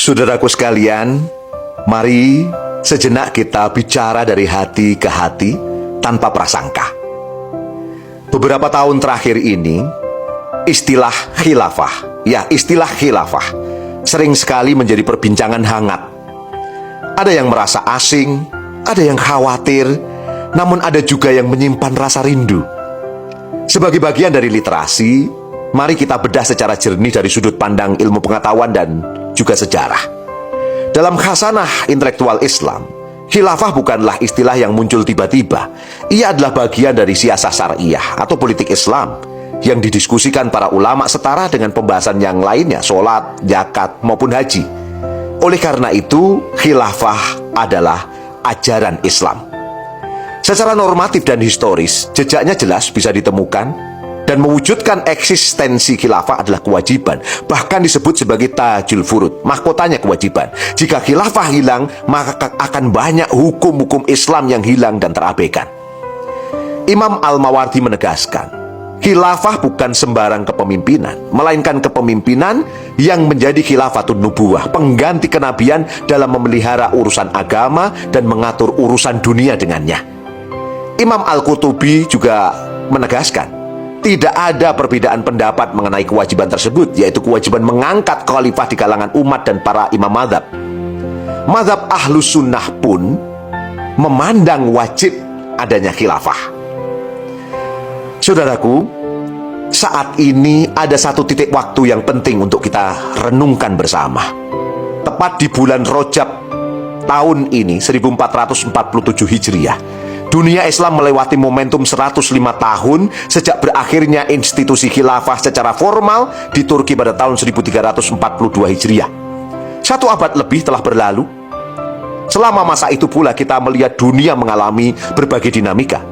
Saudaraku sekalian, mari sejenak kita bicara dari hati ke hati tanpa prasangka. Beberapa tahun terakhir ini, istilah khilafah sering sekali menjadi perbincangan hangat. Ada yang merasa asing, ada yang khawatir, namun ada juga yang menyimpan rasa rindu. Sebagai bagian dari literasi, mari kita bedah secara jernih dari sudut pandang ilmu pengetahuan dan juga sejarah. Dalam khasanah intelektual Islam, khilafah bukanlah istilah yang muncul tiba-tiba. Ia adalah bagian dari siasah syariah atau politik Islam yang didiskusikan para ulama setara dengan pembahasan yang lainnya, sholat, zakat, maupun haji. Oleh karena itu, khilafah adalah ajaran Islam. Secara normatif dan historis, jejaknya jelas bisa ditemukan. Dan mewujudkan eksistensi khilafah adalah kewajiban. Bahkan disebut sebagai tajul furud, mahkotanya kewajiban. Jika khilafah hilang, maka akan banyak hukum-hukum Islam yang hilang dan terabaikan. Imam Al-Mawardi menegaskan, khilafah bukan sembarang kepemimpinan, melainkan kepemimpinan yang menjadi khilafatun nubuwah, pengganti kenabian dalam memelihara urusan agama dan mengatur urusan dunia dengannya. Imam Al-Qurtubi juga menegaskan, tidak ada perbedaan pendapat mengenai kewajiban tersebut, yaitu kewajiban mengangkat khalifah di kalangan umat dan para imam mazhab. Mazhab Ahlus Sunnah pun memandang wajib adanya khilafah. Saudaraku, saat ini ada satu titik waktu yang penting untuk kita renungkan bersama. Tepat di bulan Rajab tahun ini, 1447 Hijriah, dunia Islam melewati momentum 105 tahun sejak berakhirnya institusi khilafah secara formal di Turki pada tahun 1342 Hijriah. 1 abad lebih telah berlalu. Selama masa itu pula kita melihat dunia mengalami berbagai dinamika.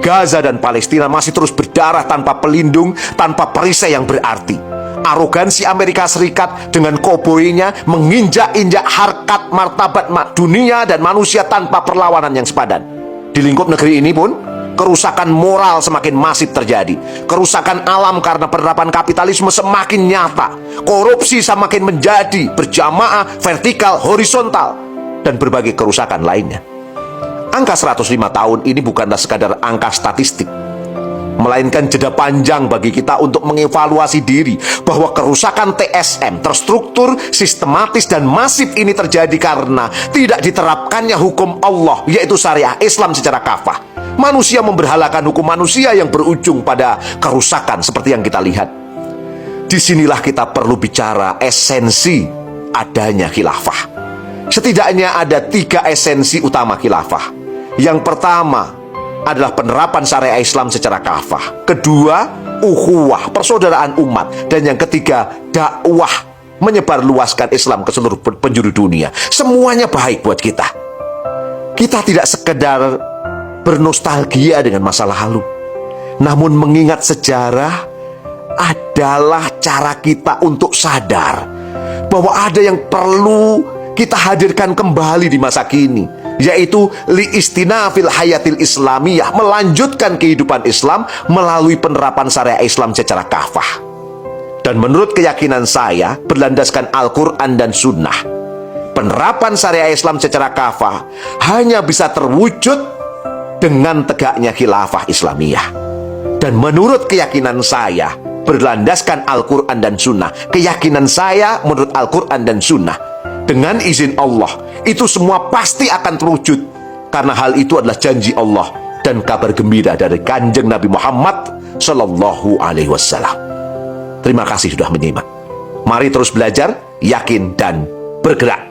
Gaza dan Palestina masih terus berdarah tanpa pelindung, tanpa perisai yang berarti. Arogansi Amerika Serikat dengan koboinya menginjak-injak harkat martabat dunia dan manusia tanpa perlawanan yang sepadan. Di lingkup negeri ini pun, kerusakan moral semakin masif terjadi. Kerusakan alam karena penerapan kapitalisme semakin nyata. Korupsi semakin menjadi berjamaah, vertikal, horizontal, dan berbagai kerusakan lainnya. Angka 105 tahun ini bukanlah sekadar angka statistik, melainkan jeda panjang bagi kita untuk mengevaluasi diri bahwa kerusakan TSM terstruktur, sistematis, dan masif ini terjadi karena tidak diterapkannya hukum Allah, yaitu syariah Islam secara kafah. Manusia memberhalakan hukum manusia yang berujung pada kerusakan seperti yang kita lihat. Disinilah kita perlu bicara esensi adanya khilafah. Setidaknya ada 3 esensi utama khilafah. Yang pertama adalah penerapan syariah Islam secara kafah. Kedua, ukhuwah, persaudaraan umat. Dan yang ketiga, dakwah, menyebarluaskan Islam ke seluruh penjuru dunia. Semuanya baik buat kita. Kita tidak sekedar bernostalgia dengan masa lalu, namun mengingat sejarah adalah cara kita untuk sadar bahwa ada yang perlu kita hadirkan kembali di masa kini, yaitu liistinafil hayatil islamiyah, melanjutkan kehidupan Islam melalui penerapan syariah Islam secara kafah. Dan menurut keyakinan saya, berlandaskan Al-Quran dan Sunnah, penerapan syariah Islam secara kafah hanya bisa terwujud dengan tegaknya khilafah Islamiyah. Dan menurut keyakinan saya, berlandaskan Al-Quran dan Sunnah, keyakinan saya menurut Al-Quran dan Sunnah, dengan izin Allah, itu semua pasti akan terwujud. Karena hal itu adalah janji Allah dan kabar gembira dari Kanjeng Nabi Muhammad Sallallahu Alaihi Wasallam. Terima kasih sudah menyimak. Mari terus belajar, yakin, dan bergerak.